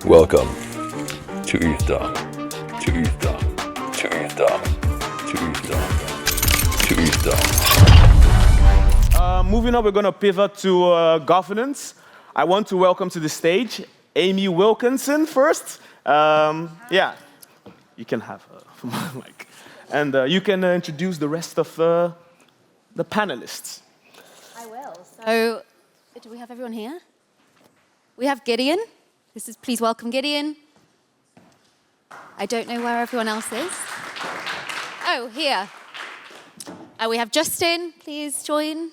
Welcome to ETHDam, to ETHDam, to ETHDam, to ETHDam, to ETHDam. Moving on, we're going to pivot to governance. I want to welcome to the stage Amy Wilkinson first. Yeah, you can have a mic. And you can introduce the rest of the panelists. I will. So, do we have everyone here? We have Gideon. Please welcome Gideon. I don't know where everyone else is. Oh, here. We have Justin. Please join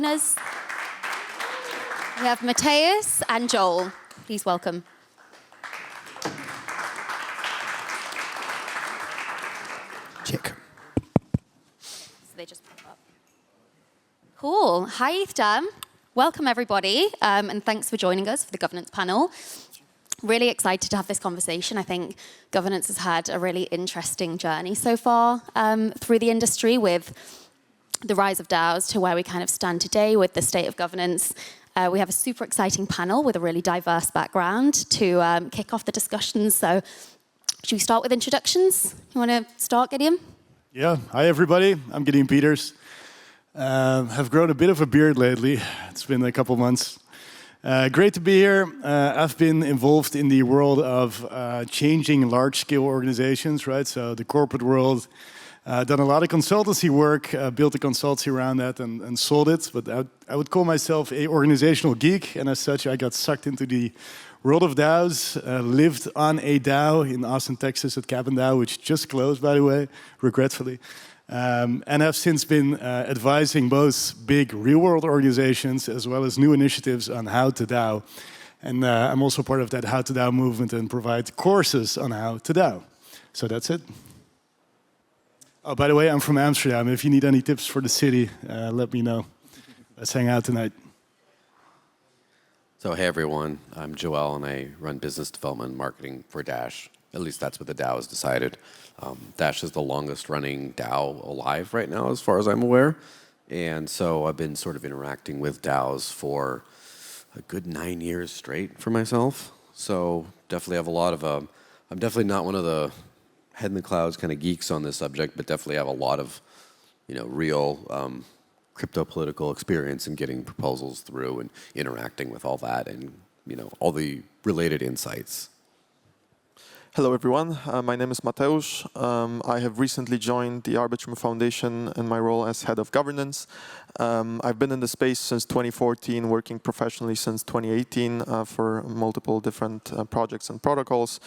us. We have Matthias and Joel. Please welcome. Check. So they just pop up. Cool. Hi, ETHDam. Welcome, everybody, and thanks for joining us for the governance panel. Really excited to have this conversation. I think governance has had a really interesting journey so far through the industry, with the rise of DAOs to where we kind of stand today with the state of governance. We have a super exciting panel with a really diverse background to kick off the discussions. So should we start with introductions? You want to start, Gideon? Yeah. Hi, everybody. I'm Gideon Peters. Have grown a bit of a beard lately. It's been a couple months. Great to be here. I've been involved in the world of changing large-scale organizations, right? So the corporate world, done a lot of consultancy work, built a consultancy around that and sold it. But I would call myself an organizational geek, and as such, I got sucked into the world of DAOs. Lived on a DAO in Austin, Texas at Cabin DAO, which just closed, by the way, regretfully. And I've since been advising both big real-world organizations as well as new initiatives on how to DAO. And I'm also part of that How to DAO movement and provide courses on how to DAO. So that's it. Oh, by the way, I'm from Amsterdam. If you need any tips for the city, let me know. Let's hang out tonight. So hey everyone, I'm Joel and I run business development and marketing for Dash. At least that's what the DAO has decided. Dash is the longest running DAO alive right now, as far as I'm aware. And so I've been sort of interacting with DAOs for a good 9 years straight for myself. So definitely have a lot of, I'm definitely not one of the head in the clouds kind of geeks on this subject, but definitely have a lot of, real crypto political experience in getting proposals through and interacting with all that and, all the related insights. Hello, everyone. My name is Mateusz. I have recently joined the Arbitrum Foundation in my role as head of governance. I've been in the space since 2014, working professionally since 2018 for multiple different projects and protocols,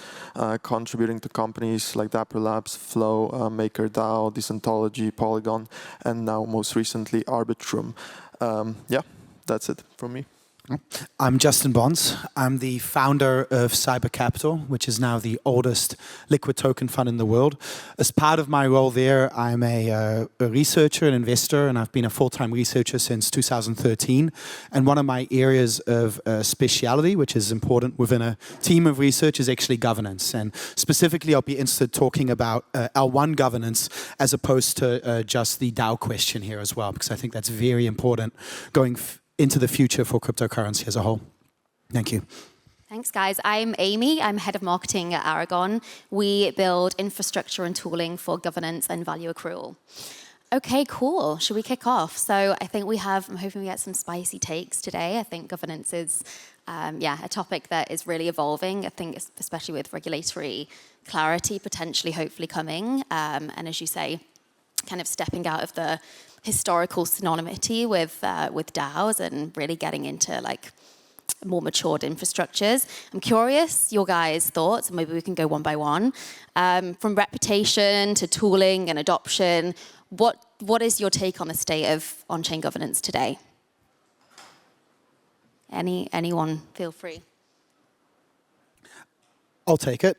contributing to companies like Dapper Labs, Flow, MakerDAO, Decentrology, Polygon, and now most recently Arbitrum. Yeah, that's it from me. I'm Justin Bonds. I'm the founder of Cyber Capital, which is now the oldest liquid token fund in the world. As part of my role there, I'm a researcher, an investor, and I've been a full-time researcher since 2013. And one of my areas of speciality, which is important within a team of research, is actually governance. And specifically, I'll be interested talking about L1 governance as opposed to just the DAO question here as well, because I think that's very important going into the future for cryptocurrency as a whole. Thank you. Thanks, guys. I'm Amy. I'm head of marketing at Aragon. We build infrastructure and tooling for governance and value accrual. Okay, cool. Should we kick off? So I think I'm hoping we get some spicy takes today. I think governance is, a topic that is really evolving. I think especially with regulatory clarity potentially, hopefully coming. And as you say, kind of stepping out of the historical synonymity with DAOs and really getting into like more matured infrastructures. I'm curious your guys' thoughts, and maybe we can go one by one. From reputation to tooling and adoption, what is your take on the state of on-chain governance today? Anyone, feel free. I'll take it.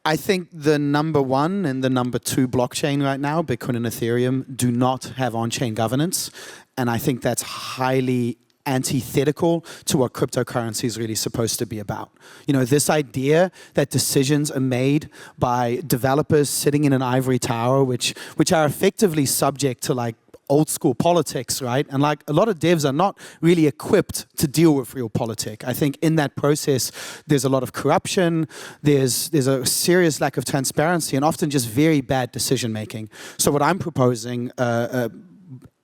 I think the number one and the number two blockchain right now, Bitcoin and Ethereum, do not have on-chain governance. And I think that's highly antithetical to what cryptocurrency is really supposed to be about. This idea that decisions are made by developers sitting in an ivory tower, which are effectively subject to like old school politics, right? And like a lot of devs are not really equipped to deal with real politics. I think in that process, there's a lot of corruption, there's a serious lack of transparency, and often just very bad decision making. So what I'm proposing,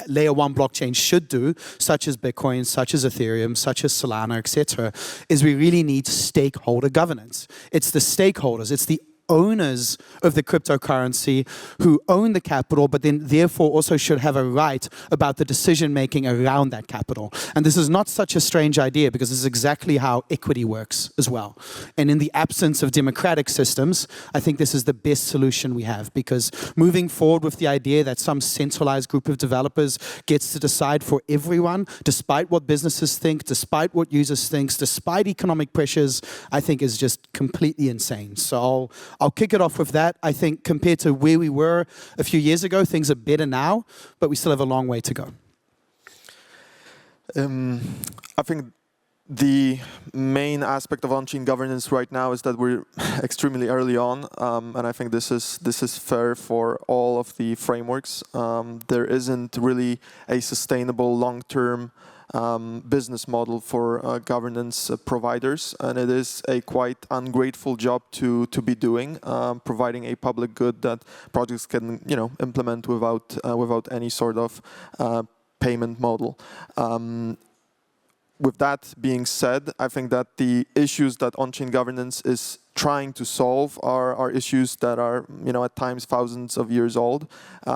layer one blockchain should do, such as Bitcoin, such as Ethereum, such as Solana, etc., is we really need stakeholder governance. It's the stakeholders, it's the owners of the cryptocurrency who own the capital, but then therefore also should have a right about the decision making around that capital. And this is not such a strange idea because this is exactly how equity works as well. And in the absence of democratic systems, I think this is the best solution we have, because moving forward with the idea that some centralized group of developers gets to decide for everyone, despite what businesses think, despite what users think, despite economic pressures, I think is just completely insane. So I'll kick it off with that. I think compared to where we were a few years ago, things are better now, but we still have a long way to go. I think the main aspect of on-chain governance right now is that we're extremely early on, and I think this is fair for all of the frameworks. There isn't really a sustainable long-term business model for governance providers, and it is a quite ungrateful job to be doing, providing a public good that projects can implement without any sort of payment model. With that being said, I think that the issues that on-chain governance is trying to solve are issues that are, at times thousands of years old.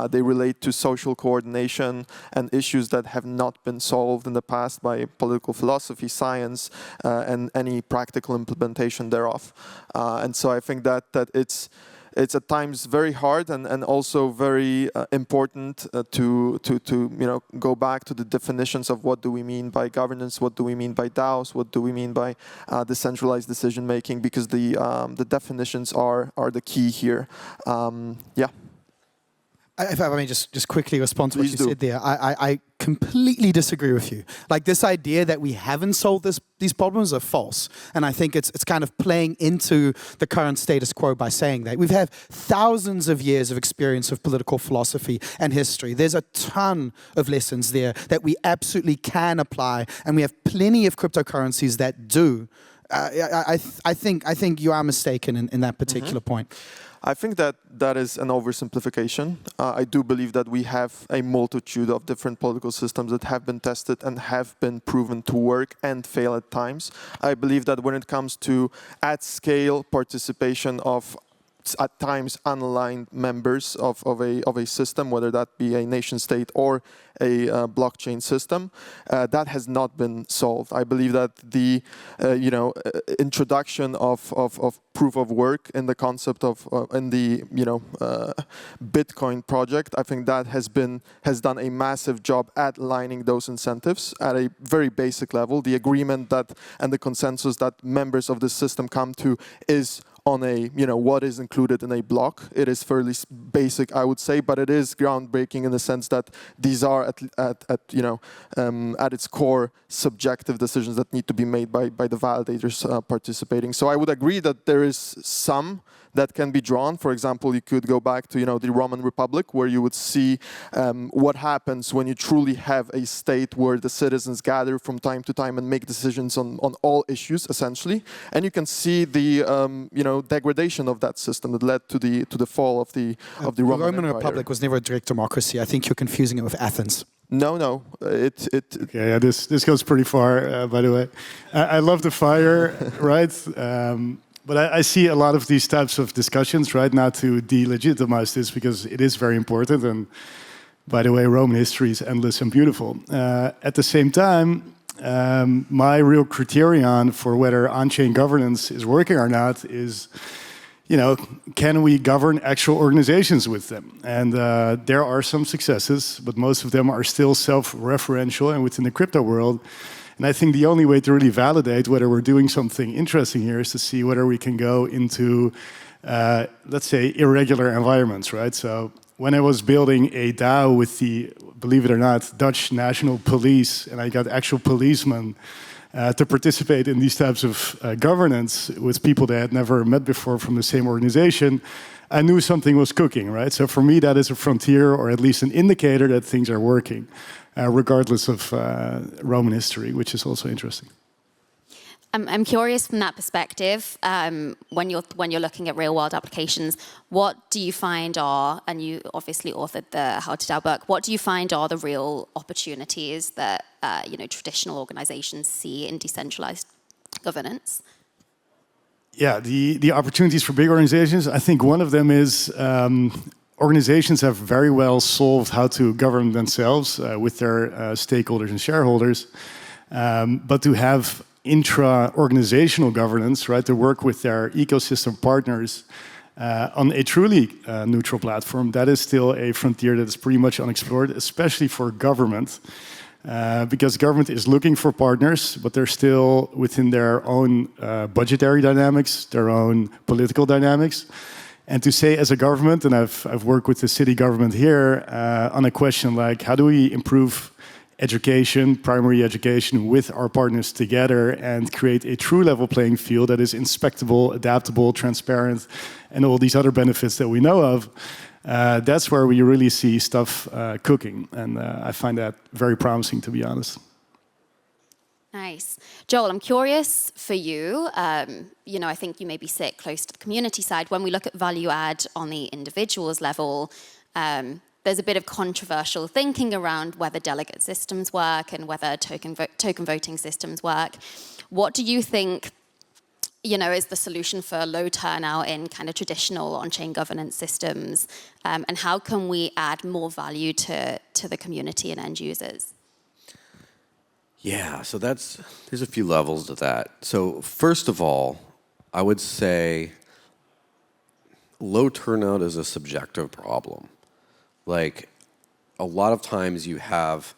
They relate to social coordination and issues that have not been solved in the past by political philosophy, science, and any practical implementation thereof. And so I think that it's at times very hard and also very important to go back to the definitions of what do we mean by governance, what do we mean by DAOs, what do we mean by decentralized decision making, because the definitions are the key here. Yeah. If I may just quickly respond to what you said there, I completely disagree with you. Like, this idea that we haven't solved these problems are false. And I think it's kind of playing into the current status quo by saying that. We've had thousands of years of experience of political philosophy and history. There's a ton of lessons there that we absolutely can apply, and we have plenty of cryptocurrencies that do. I think you are mistaken in that particular point. I think that is an oversimplification. I do believe that we have a multitude of different political systems that have been tested and have been proven to work and fail at times. I believe that when it comes to at-scale participation of at times unaligned members of a system, whether that be a nation state or a blockchain system, that has not been solved. I believe that the introduction of proof of work in the concept of in the Bitcoin project, I think that has done a massive job at aligning those incentives at a very basic level. The agreement and the consensus that members of the system come to is on a, what is included in a block. It is fairly basic, I would say, but it is groundbreaking in the sense that these are at its core subjective decisions that need to be made by the validators participating. So I would agree that there is some that can be drawn. For example, you could go back to the Roman Republic, where you would see what happens when you truly have a state where the citizens gather from time to time and make decisions on all issues, essentially. And you can see the degradation of that system that led to the fall of the Roman Empire. Republic was never a direct democracy. I think you're confusing it with Athens. No. Yeah, this goes pretty far, by the way. I love the fire, right? But I see a lot of these types of discussions right now to delegitimize this, because it is very important. And by the way, Roman history is endless and beautiful. At the same time, my real criterion for whether on-chain governance is working or not is, can we govern actual organizations with them? And there are some successes, but most of them are still self-referential and within the crypto world. And I think the only way to really validate whether we're doing something interesting here is to see whether we can go into, let's say, irregular environments, right? So when I was building a DAO with the, believe it or not, Dutch National Police, and I got actual policemen to participate in these types of governance with people they had never met before from the same organization, I knew something was cooking, right? So for me, that is a frontier, or at least an indicator that things are working, regardless of Roman history, which is also interesting. I'm curious from that perspective, when you're looking at real-world applications, what do you find are, and you obviously authored the How to DAO book, what do you find are the real opportunities that traditional organizations see in decentralized governance? Yeah, the opportunities for big organizations, I think one of them is organizations have very well solved how to govern themselves with their stakeholders and shareholders, but to have intra-organizational governance, right, to work with their ecosystem partners on a truly neutral platform, that is still a frontier that is pretty much unexplored, especially for government. Because government is looking for partners, but they're still within their own budgetary dynamics, their own political dynamics. And to say as a government, and I've worked with the city government here on a question like, how do we improve education, primary education, with our partners together and create a true level playing field that is inspectable, adaptable, transparent, and all these other benefits that we know of. That's where we really see stuff cooking, and I find that very promising, to be honest. Nice. Joel, I'm curious for you. I think you maybe sit close to the community side. When we look at value add on the individual's level, there's a bit of controversial thinking around whether delegate systems work and whether token voting systems work. What do you think is the solution for low turnout in kind of traditional on-chain governance systems? And how can we add more value to the community and end users? Yeah, so there's a few levels to that. So first of all, I would say low turnout is a subjective problem. Like, a lot of times you have,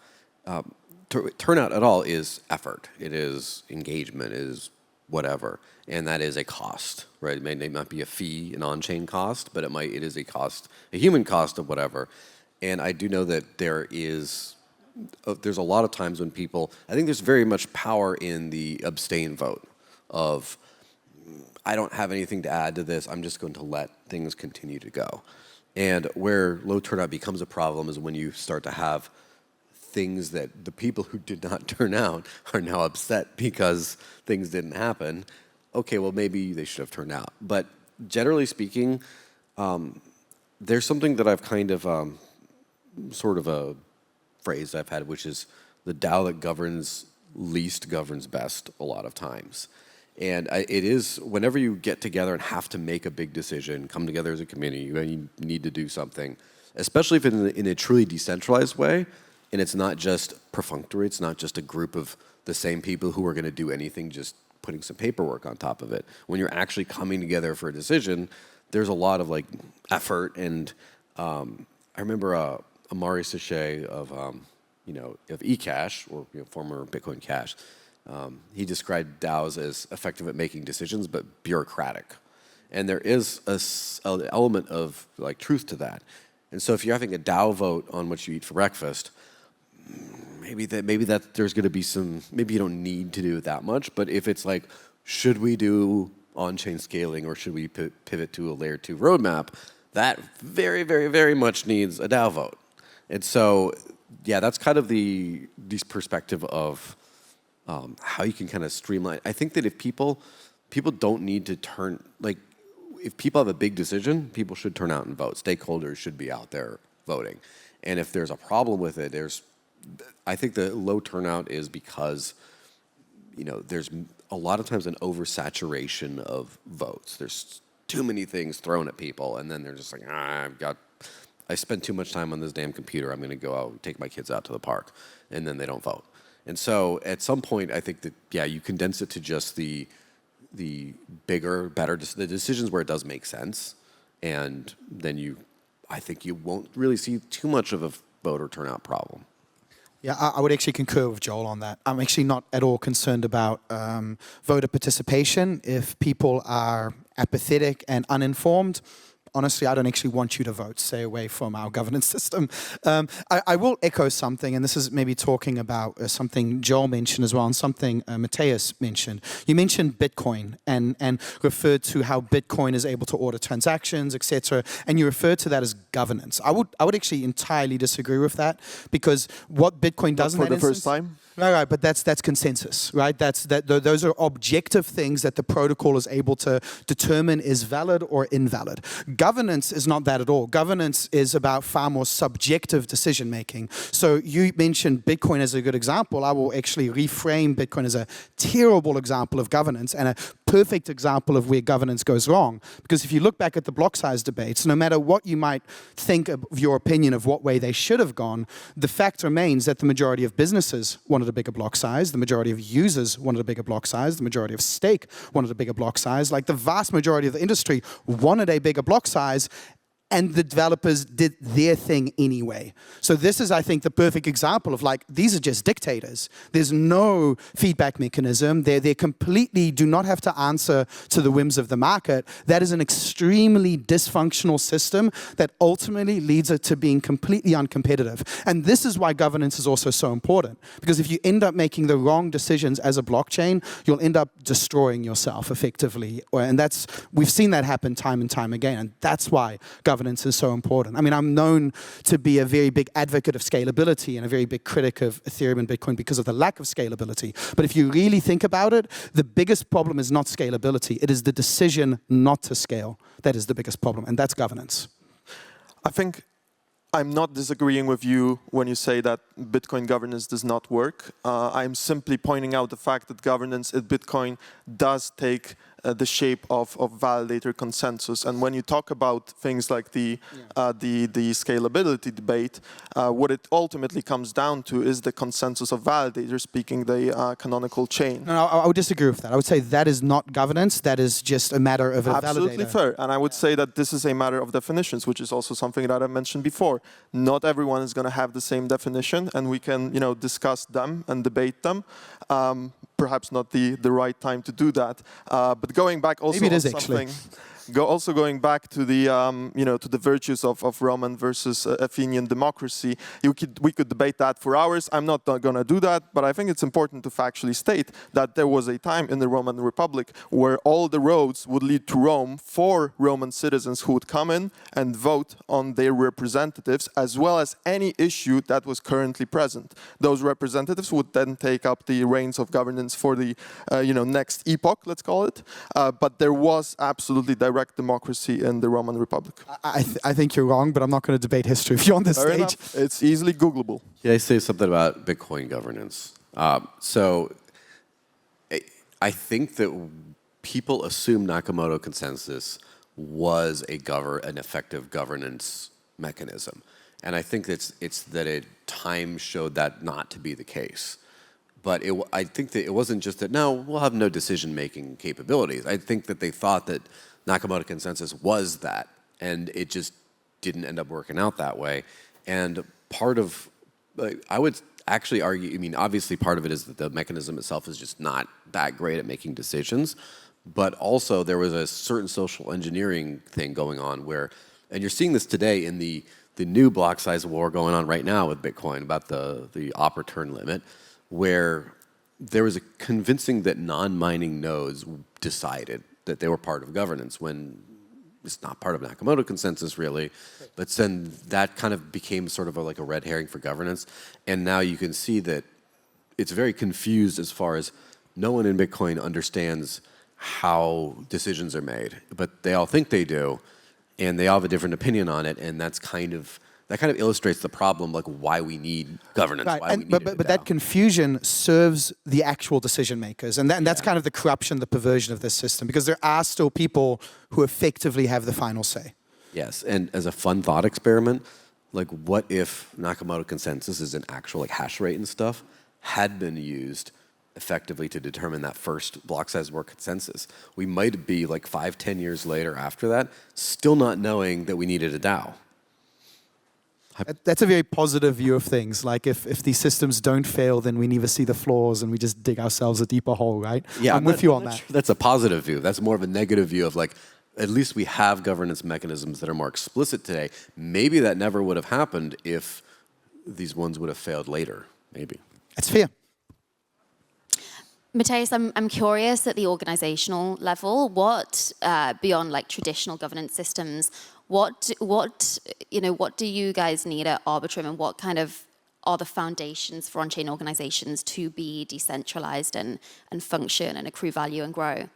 turnout at all is effort. It is engagement, it is whatever. And that is a cost, right? It may not be a fee, an on-chain cost, but it is a cost, a human cost of whatever. And I do know that there's a lot of times when people, I think there's very much power in the abstain vote of, I don't have anything to add to this, I'm just going to let things continue to go. And where low turnout becomes a problem is when you start to have things that the people who did not turn out are now upset because things didn't happen. Okay, well, maybe they should have turned out. But generally speaking, there's something that I've kind of, sort of a phrase I've had, which is the DAO that governs least governs best a lot of times. And it is, whenever you get together and have to make a big decision, come together as a community, you need to do something, especially if it's in a truly decentralized way, and it's not just perfunctory, it's not just a group of the same people who are going to do anything, just putting some paperwork on top of it. When you're actually coming together for a decision, there's a lot of like effort. And I remember Amari Sachet of eCash, or former Bitcoin Cash, he described DAOs as effective at making decisions, but bureaucratic. And there is an element of like truth to that. And so if you're having a DAO vote on what you eat for breakfast, maybe that there's going to be some, maybe you don't need to do it that much, but if it's like, should we do on-chain scaling or should we pivot to a layer 2 roadmap, that very, very, very much needs a DAO vote. And so, yeah, that's kind of the perspective of how you can kind of streamline. I think that if people don't need to turn, like, if people have a big decision, people should turn out and vote. Stakeholders should be out there voting. And if there's a problem with it, I think the low turnout is because, there's a lot of times an oversaturation of votes. There's too many things thrown at people, and then they're just like, I spent too much time on this damn computer, I'm going to go out and take my kids out to the park, and then they don't vote. And so at some point, I think that, yeah, you condense it to just the bigger, better, the decisions where it does make sense, and then I think you won't really see too much of a voter turnout problem. Yeah, I would actually concur with Joel on that. I'm actually not at all concerned about voter participation. If people are apathetic and uninformed, honestly, I don't actually want you to vote. Stay away from our governance system. I will echo something, and this is maybe talking about something Joel mentioned as well, and something Matthias mentioned. You mentioned Bitcoin and referred to how Bitcoin is able to order transactions, etc. And you referred to that as governance. I would actually entirely disagree with that, because what Bitcoin does in that for the instance, first time. Right, but that's consensus, right? Those are objective things that the protocol is able to determine is valid or invalid. Governance is not that at all. Governance is about far more subjective decision making. So you mentioned Bitcoin as a good example. I will actually reframe Bitcoin as a terrible example of governance and a perfect example of where governance goes wrong. Because if you look back at the Blocksize debates, no matter what you might think of your opinion of what way they should have gone, the fact remains that the majority of businesses wanted a bigger block size, the majority of users wanted a bigger block size, the majority of stake wanted a bigger block size, like the vast majority of the industry wanted a bigger block size, and the developers did their thing anyway. So this is, I think, the perfect example of like, these are just dictators. There's no feedback mechanism. They completely do not have to answer to the whims of the market. That is an extremely dysfunctional system that ultimately leads it to being completely uncompetitive. And this is why governance is also so important. Because if you end up making the wrong decisions as a blockchain, you'll end up destroying yourself effectively. And we've seen that happen time and time again. And that's why governance is so important. I mean, I'm known to be a very big advocate of scalability and a very big critic of Ethereum and Bitcoin because of the lack of scalability. But if you really think about it, the biggest problem is not scalability. It is the decision not to scale. That is the biggest problem, and that's governance. I think I'm not disagreeing with you when you say that Bitcoin governance does not work. I'm simply pointing out the fact that governance at Bitcoin does take the shape of validator consensus. And when you talk about things like the scalability debate, what it ultimately comes down to is the consensus of validators picking the canonical chain. No, I would disagree with that. I would say that is not governance. That is just a matter of a validator. Absolutely fair. And I would say that this is a matter of definitions, which is also something that I mentioned before. Not everyone is going to have the same definition, and we can, discuss them and debate them. Perhaps not the right time to do that. But going back also Maybe it is on something. Going back to the to the virtues of Roman versus Athenian democracy, we could debate that for hours. I'm not going to do that, but I think it's important to factually state that there was a time in the Roman Republic where all the roads would lead to Rome for Roman citizens who would come in and vote on their representatives, as well as any issue that was currently present. Those representatives would then take up the reins of governance for the next epoch, let's call it. But there was absolutely direct democracy in the Roman Republic. I think you're wrong, but I'm not going to debate history with you on this Fair stage. enough. It's easily Googleable. Can I say something about Bitcoin governance? So I think that people assume Nakamoto consensus was an effective governance mechanism. And I think it's that time showed that not to be the case. But I think that it wasn't just that, no, we'll have no decision-making capabilities. I think that they thought that Nakamoto consensus was that, and it just didn't end up working out that way. And I would actually argue, obviously part of it is that the mechanism itself is just not that great at making decisions, but also there was a certain social engineering thing going on where, and you're seeing this today in the new block size war going on right now with Bitcoin about the op return limit, where there was a convincing that non-mining nodes decided that they were part of governance when it's not part of Nakamoto consensus really, but then that kind of became sort of like a red herring for governance. And now you can see that it's very confused as far as no one in Bitcoin understands how decisions are made, but they all think they do, and they all have a different opinion on it, and that kind of illustrates the problem, like why we need governance. Right. But that confusion serves the actual decision makers, and that's kind of the corruption, the perversion of this system, because there are still people who effectively have the final say. Yes, and as a fun thought experiment, like what if Nakamoto consensus is an actual hash rate and stuff had been used effectively to determine that first block size war consensus? We might be 5-10 years later after that, still not knowing that we needed a DAO. That's a very positive view of things. Like if these systems don't fail, then we never see the flaws and we just dig ourselves a deeper hole, right? Yeah, I'm with you on that. That's a positive view. That's more of a negative view of at least we have governance mechanisms that are more explicit today. Maybe that never would have happened if these ones would have failed later, maybe. It's fair. Matthias, I'm curious at the organizational level, what, beyond like traditional governance systems, what do you guys need at Arbitrum, and what kind of are the foundations for on-chain organizations to be decentralized and function and accrue value and grow?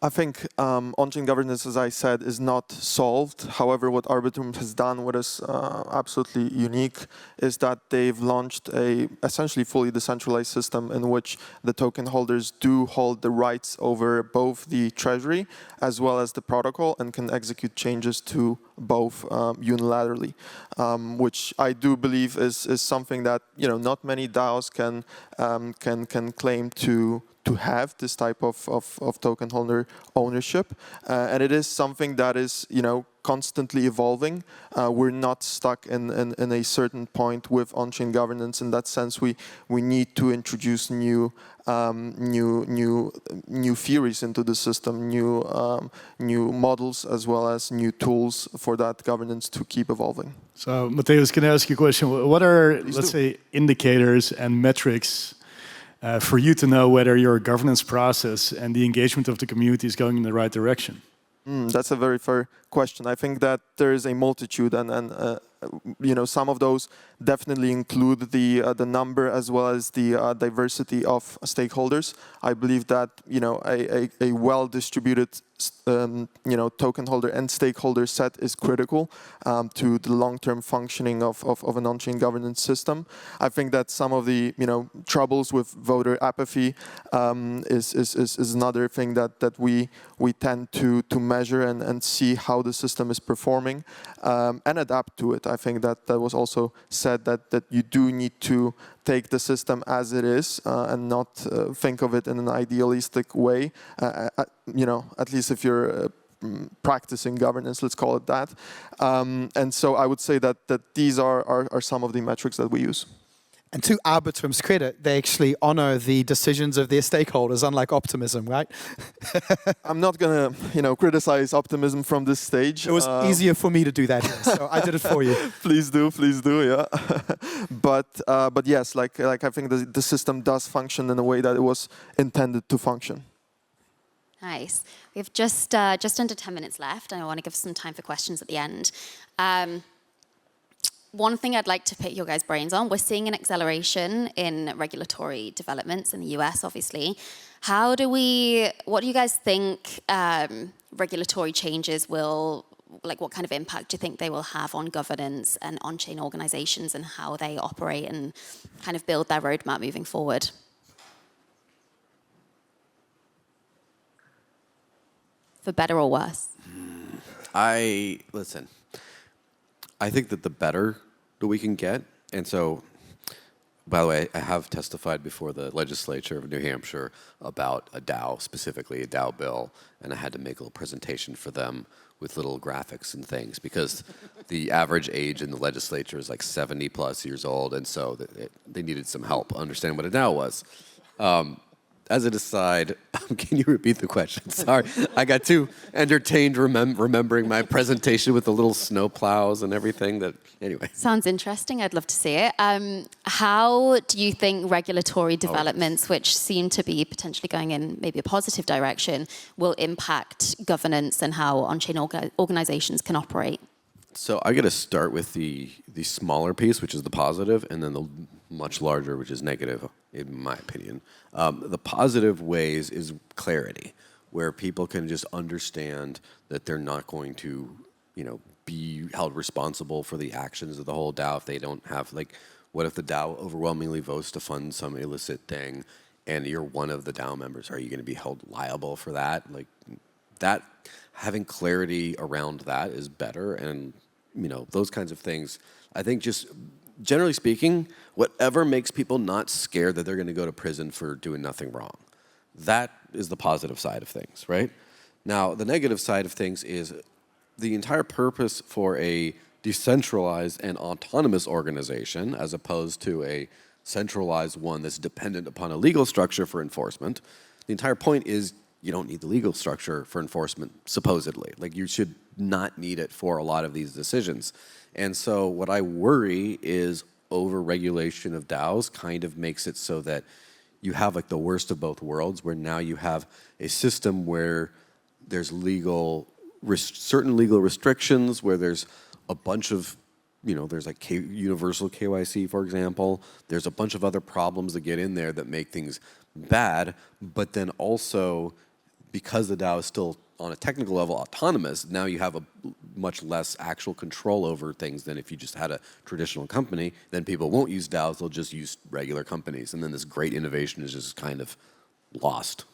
I think on-chain governance, as I said, is not solved. However, what Arbitrum has done, what is absolutely unique, is that they've launched a essentially fully decentralized system in which the token holders do hold the rights over both the treasury as well as the protocol and can execute changes to both unilaterally, which I do believe is something that not many DAOs can claim to have this type of token holder ownership, and it is something that is constantly evolving. We're not stuck in a certain point with on-chain governance. In that sense, we need to introduce new theories into the system, new models, as well as new tools for that governance to keep evolving. So, Matthias, can I ask you a question? What are, let's say, indicators and metrics for you to know whether your governance process and the engagement of the community is going in the right direction? That's a very fair question. I think that there is a multitude, and some of those definitely include the number as well as the diversity of stakeholders. I believe that a well-distributed token holder and stakeholder set is critical to the long-term functioning of an on-chain governance system. I think that some of the troubles with voter apathy is another thing that we tend to measure and see how the system is performing and adapt to it. I think that was also said that you do need to take the system as it is and not think of it in an idealistic way. At least if you're practicing governance, let's call it that. And so I would say that these are some of the metrics that we use. And to Arbitrum's credit, they actually honor the decisions of their stakeholders, unlike Optimism, right? I'm not going to, criticize Optimism from this stage. It was easier for me to do that, so I did it for you. Please do, yeah. But yes, like I think the system does function in a way that it was intended to function. Nice. We have just under 10 minutes left, and I want to give some time for questions at the end. One thing I'd like to pick your guys' brains on, we're seeing an acceleration in regulatory developments in the US, obviously. What do you guys think regulatory changes will, what kind of impact do you think they will have on governance and on-chain organizations and how they operate and kind of build their roadmap moving forward? For better or worse? Listen. I think that the better that we can get, and so, by the way, I have testified before the legislature of New Hampshire about a DAO, specifically a DAO bill, and I had to make a little presentation for them with little graphics and things, because the average age in the legislature is like 70 plus years old, and so they needed some help understanding what a DAO was. As an aside, can you repeat the question? Sorry, I got too entertained remembering my presentation with the little snow plows and everything. Anyway. Sounds interesting. I'd love to see it. How do you think regulatory developments, which seem to be potentially going in maybe a positive direction, will impact governance and how on-chain organizations can operate? So I got to start with the smaller piece, which is the positive, and then the much larger, which is negative, in my opinion. The positive ways is clarity, where people can just understand that they're not going to, be held responsible for the actions of the whole DAO if they don't have, what if the DAO overwhelmingly votes to fund some illicit thing, and you're one of the DAO members? Are you going to be held liable for that? That, having clarity around that is better, and those kinds of things. I think just generally speaking, whatever makes people not scared that they're going to go to prison for doing nothing wrong, that is the positive side of things, right? Now, the negative side of things is the entire purpose for a decentralized and autonomous organization, as opposed to a centralized one that's dependent upon a legal structure for enforcement. The entire point is you don't need the legal structure for enforcement, supposedly. Like, you should not need it for a lot of these decisions. And so what I worry is over-regulation of DAOs kind of makes it so that you have like the worst of both worlds, where now you have a system where there's certain legal restrictions, where there's a bunch of, there's like universal KYC, for example. There's a bunch of other problems that get in there that make things bad, but then also, because the DAO is still on a technical level autonomous, now you have a much less actual control over things than if you just had a traditional company. Then people won't use DAOs, they'll just use regular companies. And then this great innovation is just kind of lost.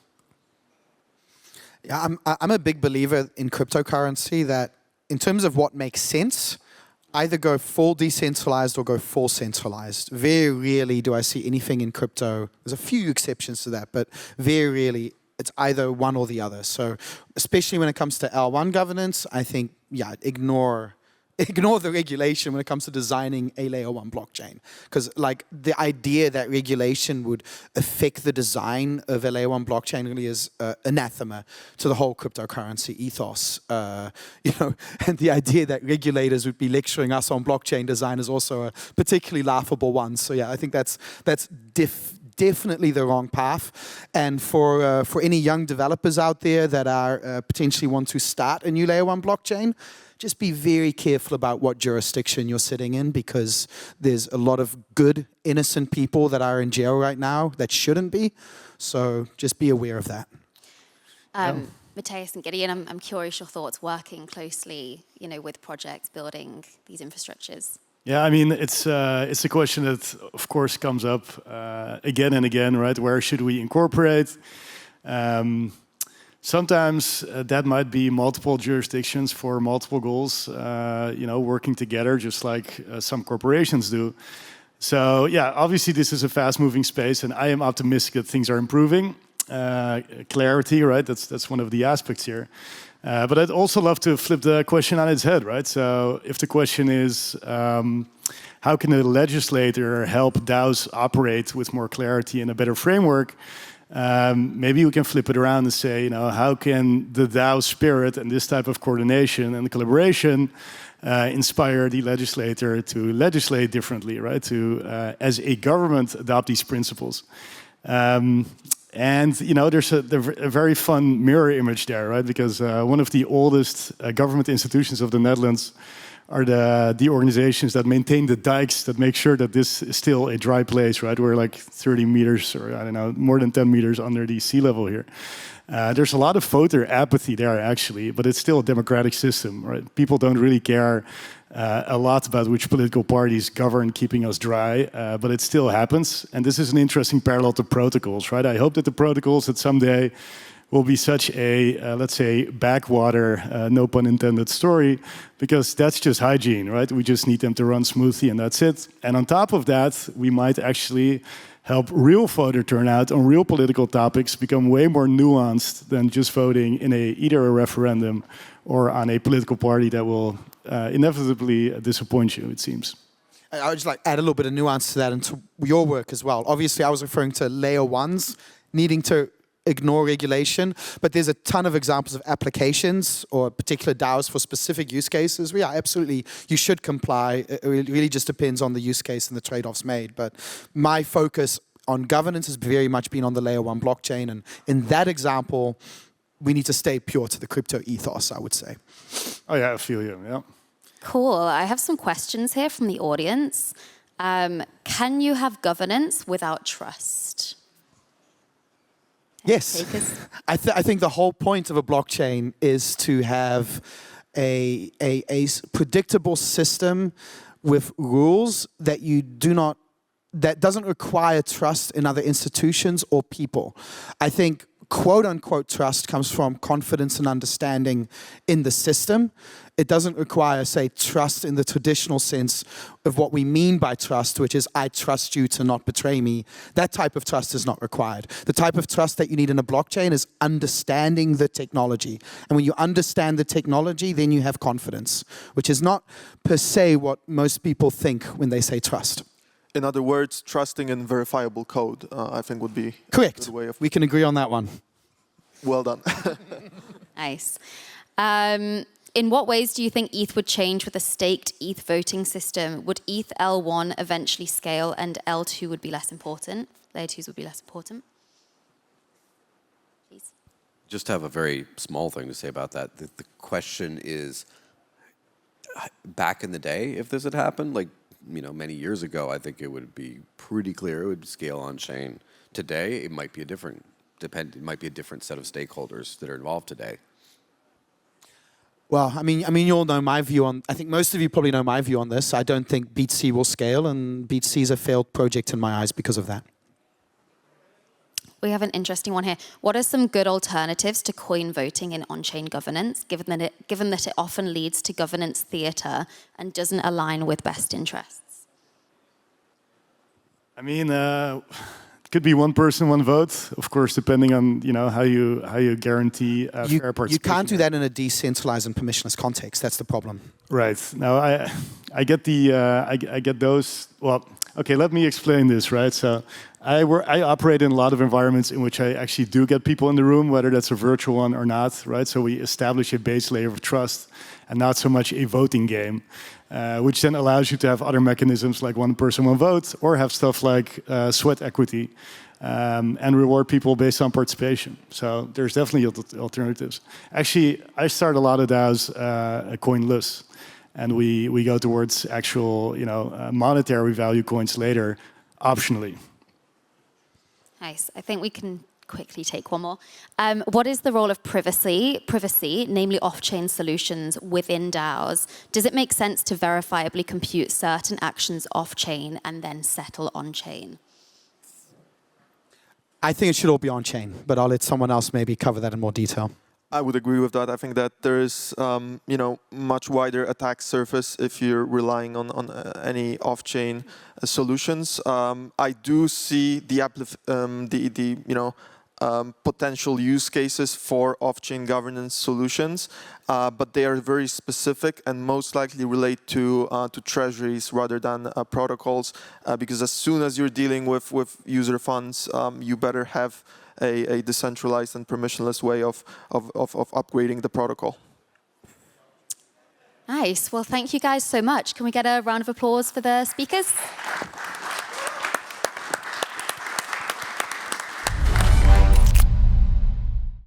Yeah, I'm a big believer in cryptocurrency that in terms of what makes sense, either go full decentralized or go full centralized. Very rarely do I see anything in crypto. There's a few exceptions to that, but very rarely it's either one or the other. So especially when it comes to L1 governance, I think, yeah, ignore the regulation when it comes to designing a layer 1 blockchain. Because like the idea that regulation would affect the design of a layer 1 blockchain really is anathema to the whole cryptocurrency ethos. And the idea that regulators would be lecturing us on blockchain design is also a particularly laughable one. So yeah, I think that's definitely the wrong path. And for any young developers out there that are potentially want to start a new layer 1 blockchain, just be very careful about what jurisdiction you're sitting in, because there's a lot of good, innocent people that are in jail right now that shouldn't be. So just be aware of that. Matthias and Gideon, I'm curious your thoughts working closely, with projects building these infrastructures. Yeah, I mean, it's a question that, of course, comes up again and again, right? Where should we incorporate? Sometimes that might be multiple jurisdictions for multiple goals, working together, just like some corporations do. So, yeah, obviously this is a fast-moving space, and I am optimistic that things are improving. Clarity, right? That's one of the aspects here. But I'd also love to flip the question on its head, right? So if the question is, how can the legislator help DAOs operate with more clarity and a better framework? Maybe we can flip it around and say, how can the DAO spirit and this type of coordination and collaboration inspire the legislator to legislate differently, right? To, as a government, adopt these principles. And there's a very fun mirror image there, right? Because one of the oldest government institutions of the Netherlands are the organizations that maintain the dikes that make sure that this is still a dry place, right? We're like 30 meters, or I don't know, more than 10 meters under the sea level here. There's a lot of voter apathy there, actually, but it's still a democratic system, right? People don't really care a lot about which political parties govern keeping us dry, but it still happens. And this is an interesting parallel to protocols, right? I hope that the protocols that someday will be such a, let's say, backwater, no pun intended, story, because that's just hygiene, right? We just need them to run smoothly and that's it. And on top of that, we might actually help real voter turnout on real political topics become way more nuanced than just voting in either a referendum or on a political party that will inevitably disappoint you, it seems. I would just like add a little bit of nuance to that and to your work as well. Obviously, I was referring to layer 1s needing to ignore regulation, but there's a ton of examples of applications or particular DAOs for specific use cases. Yeah, absolutely, you should comply. It really just depends on the use case and the trade-offs made. But my focus on governance has very much been on the layer 1 blockchain, and in that example, we need to stay pure to the crypto ethos, I would say. Oh yeah, I feel you, yeah. Cool, I have some questions here from the audience. Can you have governance without trust? Yes, I think the whole point of a blockchain is to have a predictable system with rules that that doesn't require trust in other institutions or people. I think quote-unquote trust comes from confidence and understanding in the system. It doesn't require, say, trust in the traditional sense of what we mean by trust, which is I trust you to not betray me. That type of trust is not required. The type of trust that you need in a blockchain is understanding the technology. And when you understand the technology, then you have confidence, which is not per se what most people think when they say trust. In other words, trusting in verifiable code, I think would be correct. A good way of... We can agree on that one. Well done. Nice. In what ways do you think ETH would change with a staked ETH voting system? Would ETH L1 eventually scale and L2 would be less important? Layer 2s would be less important? Please. Just have a very small thing to say about that. The question is, back in the day, if this had happened, like many years ago, I think it would be pretty clear it would scale on chain. Today, it might be a different set of stakeholders that are involved today. Well, I mean, you all know my view on. I think most of you probably know my view on this. I don't think BTC will scale, and BTC is a failed project in my eyes because of that. We have an interesting one here. What are some good alternatives to coin voting in on-chain governance, given that it often leads to governance theater and doesn't align with best interests? I mean, it could be one person, one vote. Of course, depending on how you guarantee fair participation. You can't do that in a decentralized and permissionless context. That's the problem. Right. Now, I get I get those. Well, okay. Let me explain this. Right. So, I operate in a lot of environments in which I actually do get people in the room, whether that's a virtual one or not. Right. So we establish a base layer of trust, and not so much a voting game, which then allows you to have other mechanisms like one person, one vote, or have stuff like sweat equity, and reward people based on participation. So there's definitely alternatives. Actually, I start a lot of DAOs coinless, and we go towards actual monetary value coins later, optionally. Nice. I think we can quickly take one more. What is the role of privacy, namely off-chain solutions within DAOs? Does it make sense to verifiably compute certain actions off-chain and then settle on-chain? I think it should all be on-chain, but I'll let someone else maybe cover that in more detail. I would agree with that. I think that there is, much wider attack surface if you're relying on any off-chain solutions. I do see potential use cases for off-chain governance solutions, but they are very specific and most likely relate to treasuries rather than protocols. Because as soon as you're dealing with user funds, you better have a decentralized and permissionless way of upgrading the protocol. Nice. Well, thank you guys so much. Can we get a round of applause for the speakers?